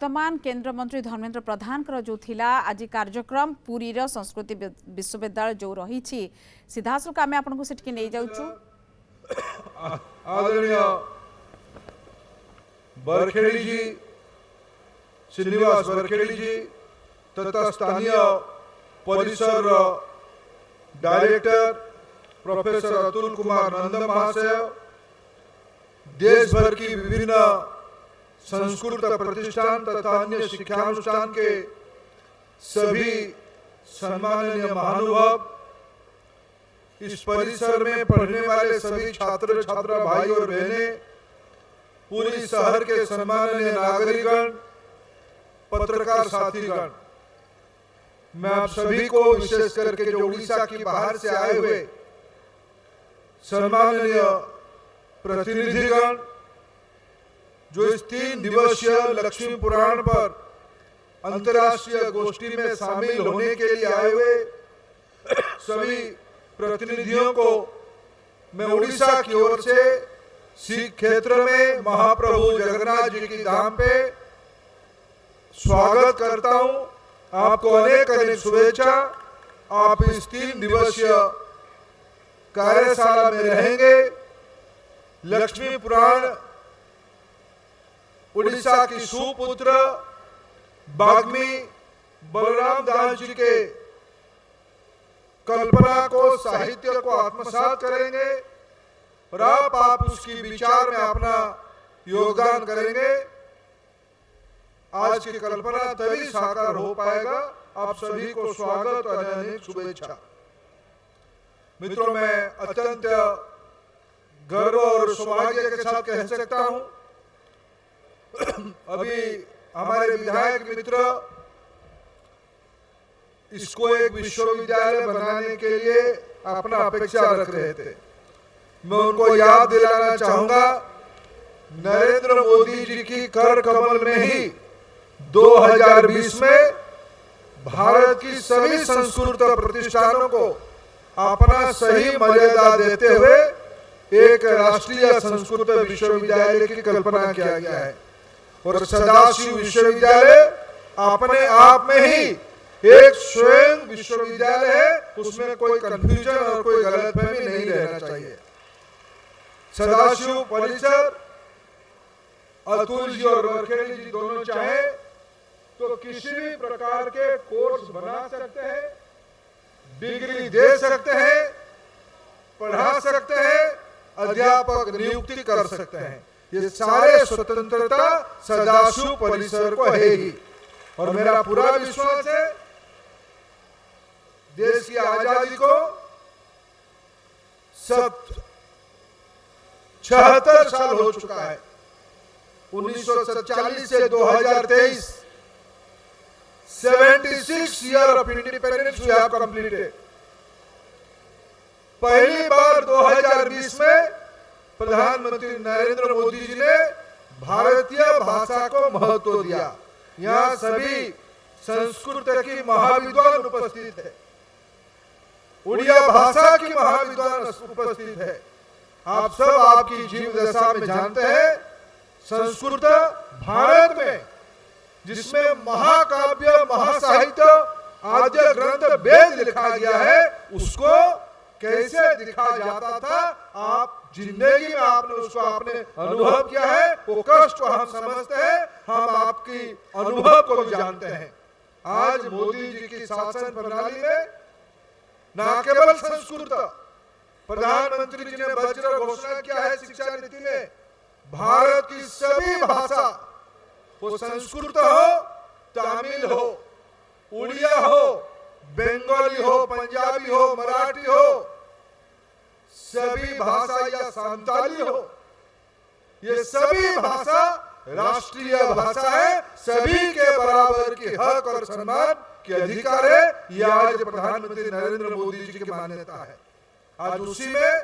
वर्तमान केंद्र मंत्री धर्मेंद्र प्रधान जो थिला आज कार्यक्रम पुरी रो संस्कृति विश्वविद्यालय जो रही सीधासख आम आपको सेठकी नहीं जाऊँ। आदरणीय बरखेड़ी जी, श्रीनिवास बरखेड़ी जी तथा स्थानीय परिसर डायरेक्टर प्रोफेसर अतुल कुमार नंद महाशय, देश भर की विभिन्न संस्कृत प्रतिष्ठान तथा अन्य शिक्षानुष्ठान के सभी सम्माननीय महानुभाव, इस परिसर में पढ़ने वाले सभी छात्र छात्रा भाई और बहनें, पूरी शहर के सम्माननीय नागरिकगण, पत्रकार साथीगण, मैं आप सभी को विशेष करके जो उड़ीसा की बाहर से आए हुए सम्माननीय प्रतिनिधिगण, जो इस 3 दिवसीय लक्ष्मी पुराण पर अंतर्राष्ट्रीय गोष्ठी में शामिल होने के लिए आए हुए सभी प्रतिनिधियों को मैं उड़ीसा की ओर से सिख क्षेत्र में महाप्रभु जगन्नाथ जी की धाम पे स्वागत करता हूं। आपको अनेक अनेक शुभेच्छा। आप इस 3 दिवसीय कार्यशाला में रहेंगे। लक्ष्मी पुराण उड़ीसा की सुपुत्र बाग्मी बलराम दास जी के कल्पना को, साहित्य को आत्मसात करेंगे और आप उसकी विचार में अपना योगदान करेंगे। आज की कल्पना तभी साकार हो पाएगा। आप सभी को स्वागत और अनेक शुभेच्छा। मित्रों, मैं अत्यंत गर्व और सौभाग्य के साथ कह सकता हूं, अभी हमारे विधायक मित्र इसको एक विश्वविद्यालय बनाने के लिए अपना अपेक्षा रख रहे थे। मैं उनको याद दिलाना चाहूंगा, नरेंद्र मोदी जी की कर कमल में ही 2020 में भारत की सभी संस्कृत प्रतिष्ठानों को अपना सही मर्यादा देते हुए एक राष्ट्रीय संस्कृत विश्वविद्यालय की कल्पना किया गया है। और सदाशिव विश्वविद्यालय अपने आप में ही एक स्वयं विश्वविद्यालय है, उसमें कोई कंफ्यूजन और कोई गलतफहमी नहीं रहना चाहिए। सदाशिव परिसर अतुल जी और बरखेड़ी जी दोनों चाहे तो किसी भी प्रकार के कोर्स बना सकते हैं, डिग्री दे सकते हैं, पढ़ा सकते हैं, अध्यापक नियुक्ति कर सकते हैं। ये सारे स्वतंत्रता सदाशिव परिसर को है ही। और मेरा पूरा विश्वास है, देश की आजादी को 76 साल हो चुका है। 1947 से 2023 76 years of independence we have completed। पहली बार 2020 में प्रधानमंत्री नरेंद्र मोदी जी ने भारतीय भाषा को महत्व दिया। यहाँ सभी संस्कृत की महाविद्वान उपस्थित है, उड़िया भाषा की महाविद्वान उपस्थित है। आप सब आपकी जीव दशा में जानते हैं, संस्कृत भारत में जिसमें महाकाव्य, महासाहित्य, आद्य ग्रंथ वेद लिखा गया है, उसको कैसे लिखा जाता था, आप जिंदगी में आपने उसको आपने अनुभव किया है। वो कष्ट को हम समझते हैं, हम आपकी अनुभव को भी जानते हैं। आज मोदी जी की शासन प्रणाली में न केवल संस्कृत, प्रधानमंत्री जी ने वज्र घोषणा किया है शिक्षा नीति में, भारत की सभी भाषा, वो संस्कृत हो, तमिल हो, उड़िया हो, बंगाली हो, पंजाबी हो, मराठी हो, सभी भाषा या संताली हो, ये सभी भाषा राष्ट्रीय भाषा है। सभी के बराबर की हक और सम्मान के अधिकार है। यह आज प्रधानमंत्री नरेंद्र मोदी जी की मान्यता है। आज उसी में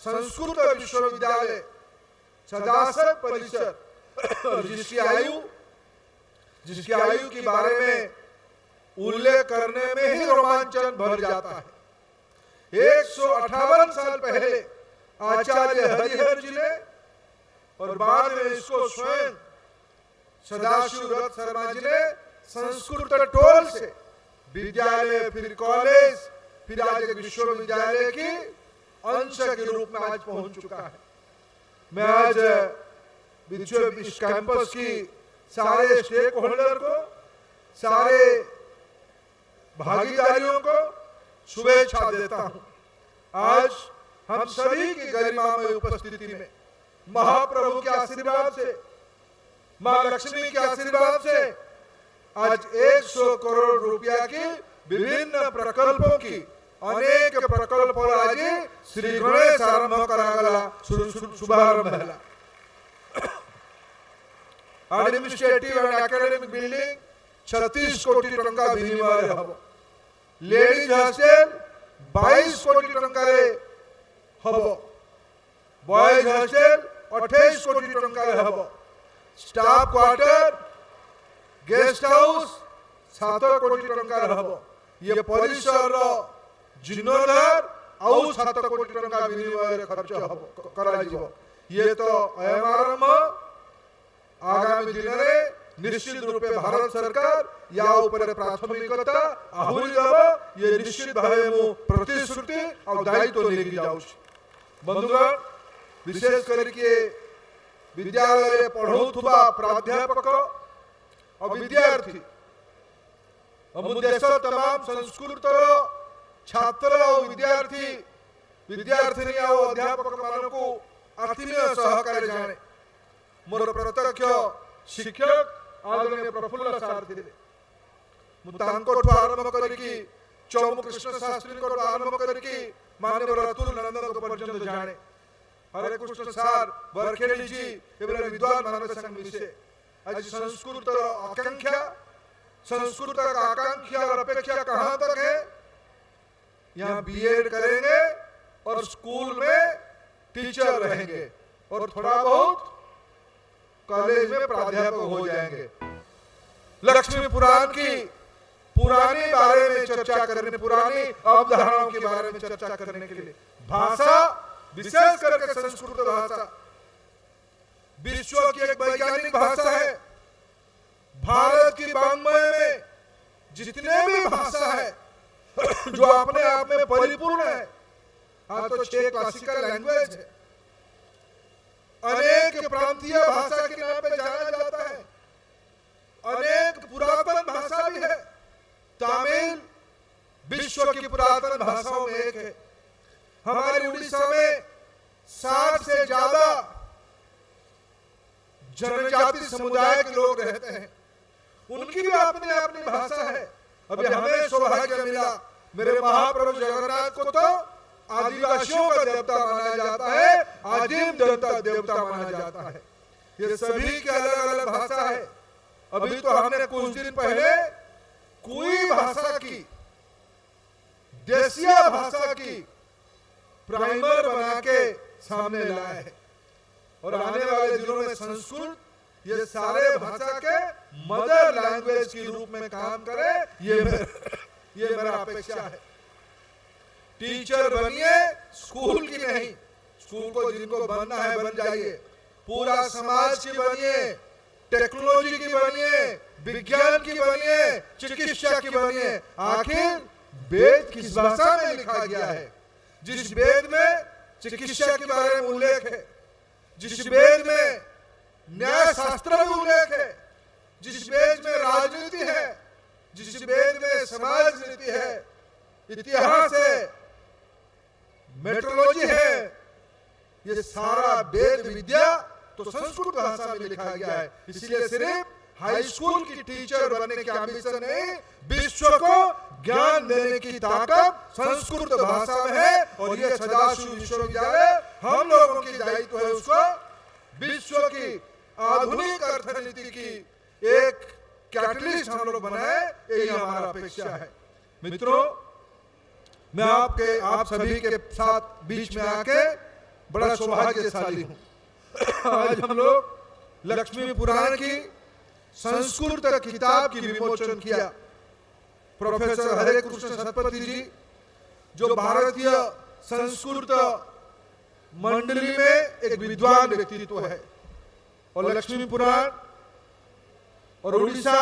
संस्कृत विश्वविद्यालय सदाशिव परिसर, जिसकी आयु के बारे में उल्लेख करने में ही रोमांचन भर जाता है। 158 साल पहले आचार्य हरिहर जी ने और बाद में इसको स्वयं सदाशिव रथ शर्मा जी ने संस्कृत टोल से विद्यालय, फिर कॉलेज, फिर आज एक विश्वविद्यालय की अंश के रूप में आज पहुंच चुका है। मैं आज इस कैंपस की सारे स्टेक होल्डर को, सारे भागीदारियों को शुभेच्छा देता हूं। आज हम सभी की गरिमामय उपस्थिति में महाप्रभु के आशीर्वाद से, मां लक्ष्मी के आशीर्वाद से आज 100 करोड़ रुपया की विभिन्न प्रकल्पों की अनेक प्रकल्प आज श्री गणेश आरंभ करागला शुभारंभ है। एडमिनिस्ट्रेटिव एंड एकेडमिक बिल्डिंग 36 कोटी टंका विनिमय हम, लेडीज हॉस्टेल 22 कोटी टंका हम, बॉयज हॉस्टेल 28 कोटी टंका हम, स्टाफ क्वार्टर, गेस्ट हाउस 7 कोटी टंका हम, ये परिसर जीर्णोद्धार आउ 7 कोटी टंका विनिमय खर्च कराଯିବ। ये तो आरंभ, आगामी दिन में निश्चित रूपे भारत सरकार या ऊपर प्राथमिकता आहुरी दब, ये निश्चित भावे मु प्रतिश्रुति और दायित्व लेके जाउछि। बंधुगण, विशेष करके विद्यालय पढ़ौथुबा प्राध्यापक और विद्यार्थी हम देश तमाम संस्कृत छात्र और विद्यार्थिनी और अध्यापक मानकु आत्मीय सहकारी जाने मोर प्रत्यक्ष शिक्षक आदरणीय प्रफुल्ल सारथी आरंभ करके चौमु कृष्ण शास्त्री आरंभ करके माननीय रतुल नंदन पर्यंत जाने हरे कृष्ण सार बरखेड़ी जी एवं विद्वान मानव संघ मिसे आज संस्कृत आकांक्षा, संस्कृत का आकांक्षा और अपेक्षा कहां तक है? यहाँ बीएड करेंगे और स्कूल में टीचर रहेंगे और थोड़ा बहुत कॉलेज में प्राध्यापक हो जाएंगे। लक्ष्मी पुराण की पुरानी बारे में चर्चा करने, पुरानी अवधारणाओं के बारे में चर्चा करने के लिए भाषा, विशेष करके संस्कृत भाषा विश्व की एक वैज्ञानिक भाषा है। भारत की वाङ्मय में जितने भी भाषा है जो अपने आप में परिपूर्ण है, हाँ तो 6 क्लासिकल लैंग्वेज है, अनेक प्रांतीय भाषा के नाम पे जाना जाता है, अनेक पुरातन भाषा भी है। तमिल विश्व की पुरातन भाषाओं में एक है। हमारे उड़ीसा में 60 से ज्यादा जनजाति समुदाय के लोग रहते हैं, उनकी भी अपनी अपनी भाषा है। अभी हमें सौभाग्य मिला, मेरे महाप्रभु जगन्नाथ को तो आदिवासियों का देवता माना जाता है, आदिम जनता देवता माना जाता है। ये सभी की अलग अलग भाषा है। अभी तो हमने कुछ दिन पहले कोई भाषा की, देशीय भाषा की प्राइमर बना के सामने लाए हैं और आने वाले दिनों में संस्कृत ये सारे भाषा के मदर लैंग्वेज के रूप में काम करे, ये मेरा अपेक्षा है। टीचर बनिए, स्कूल की नहीं, स्कूल को जिनको बनना है बन जाइए, पूरा समाज की बनिए, टेक्नोलॉजी की बनिए, विज्ञान की बनिए, चिकित्सा की बनिए। आखिर वेद किस भाषा में लिखा गया है? जिस वेद में चिकित्सा के बारे में उल्लेख है, जिस वेद में न्याय शास्त्र में उल्लेख है, जिस वेद में राजनीति है, जिस वेद में समाज नीति है, इतिहास है, मेट्रोलॉजी है, ये सारा वेद विद्या तो संस्कृत भाषा में लिखा गया है। इसलिए सिर्फ हाई स्कूल की टीचर बनने की एम्बिशन नहीं, विश्व को ज्ञान देने की ताकत संस्कृत भाषा में है। और ये सदाशिव विश्वविद्यालय हम लोगों की दायित्व है उसको विश्व की आधुनिक अर्थनीति की एक कैटलिस्ट हम लोग बनाए, यही हमारा अपेक्षा है। मित्रों, मैं आप सभी के साथ बीच में आके बड़ा सौभाग्यशाली हूं। आज हम लोग लक्ष्मी पुराण की संस्कृत किताब की विमोचन किया। प्रोफेसर हरे कृष्ण शतपथी जी जो भारतीय संस्कृत मंडली में एक विद्वान व्यक्तित्व है और लक्ष्मी पुराण और उड़ीसा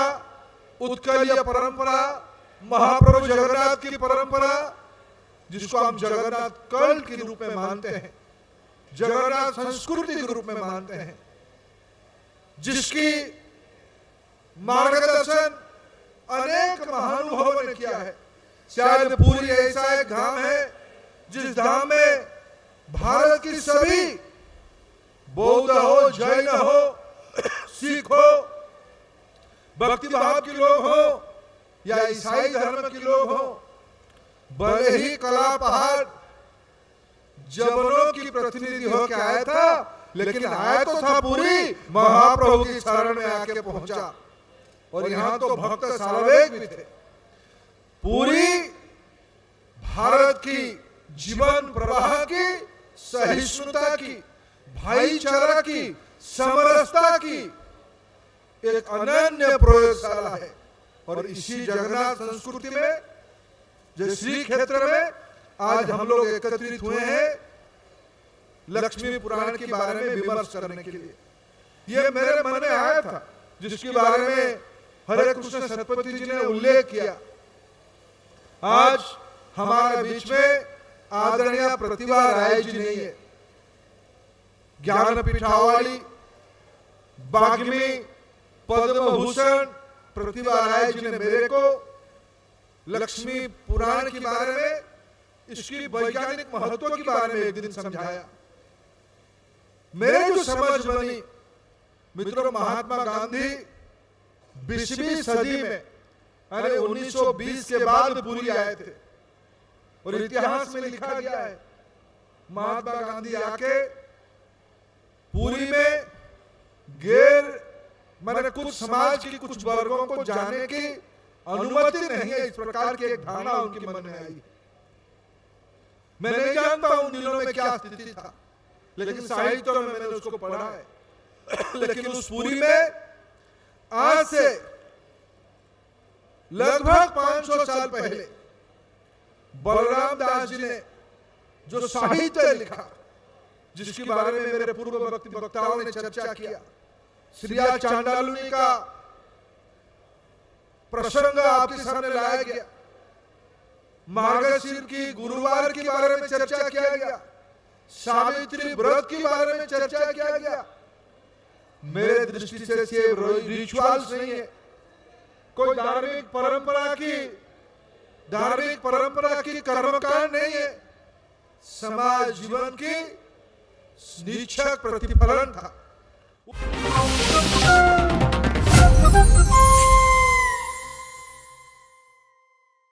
उत्कलीय परंपरा, महाप्रभु जगन्नाथ की परंपरा, जिसको हम जगन्नाथ कल्ट के रूप में मानते हैं, जगन्नाथ संस्कृति के रूप में मानते हैं, जिसकी मार्गदर्शन अनेक महानुभावों ने किया है। शायद पूरी ऐसा एक धाम है जिस धाम में भारत की सभी, बौद्ध हो, जैन हो, सिख हो, भक्ति भाव के लोग हो या ईसाई धर्म के लोग हो, भले ही कला पहाड़ जबनों की प्रतिनिधि होकर आया था, लेकिन आया तो था पूरी महाप्रभु की शरण में आके पहुंचा। और यहां तो भक्त सार्ववेद भी थे। पूरी भारत की जीवन प्रवाह की, सहिष्णुता की, भाईचारा की, समरसता की एक अनन्य प्रयोगशाला है। और इसी जगन्नाथ संस्कृति में, जो श्री क्षेत्र में आज हम लोग एकत्रित हुए हैं लक्ष्मी पुराण के बारे में विमर्श करने के लिए, ये मेरे मन में आया था, जिसके बारे में हरे कृष्ण सतपति जी ने उल्लेख किया। आज हमारे बीच में आदरणीय प्रतिभा राय जी नहीं है। ज्ञानपीठ अवार्डी, बाग्मी, पद्म भूषण प्रतिभा राय जी ने मेरे को लक्ष्मी पुराण के बारे में, इसकी वैज्ञानिक महत्व के बारे में एक दिन समझाया। मेरे जो समझ बनी, मित्रों, महात्मा गांधी 20वीं सदी में, अरे 1920 के बाद पूरी आए थे। और इतिहास में लिखा गया है, महात्मा गांधी आके पूरी में मैंने कुछ समाज की कुछ वर्गों को जाने की अनुमति नहीं है, इस प्रकार की एक धारणा उनके मन में आई। मैं नहीं जानता उन दिनों में क्या स्थिति था, लेकिन साहित्य में मैंने उसको पढ़ा है। लेकिन उस पूरी में आज से लगभग 500 साल पहले बलराम दास जी ने जो साहित्य लिखा, जिसके बारे में मेरे पूर्व वक्ताओं ने चर्चा किया, श्रीया चांडालुनी का प्रसंग आपके सामने लाया गया, मार्गशीर की गुरुवार के बारे में चर्चा किया गया, सावित्री व्रत के बारे में चर्चा किया गया। मेरे दृष्टि से ये रिचुअल्स नहीं है, कोई धार्मिक परंपरा की कर्मकांड नहीं है, समाज जीवन की निरीक्षक प्रतिफलन था।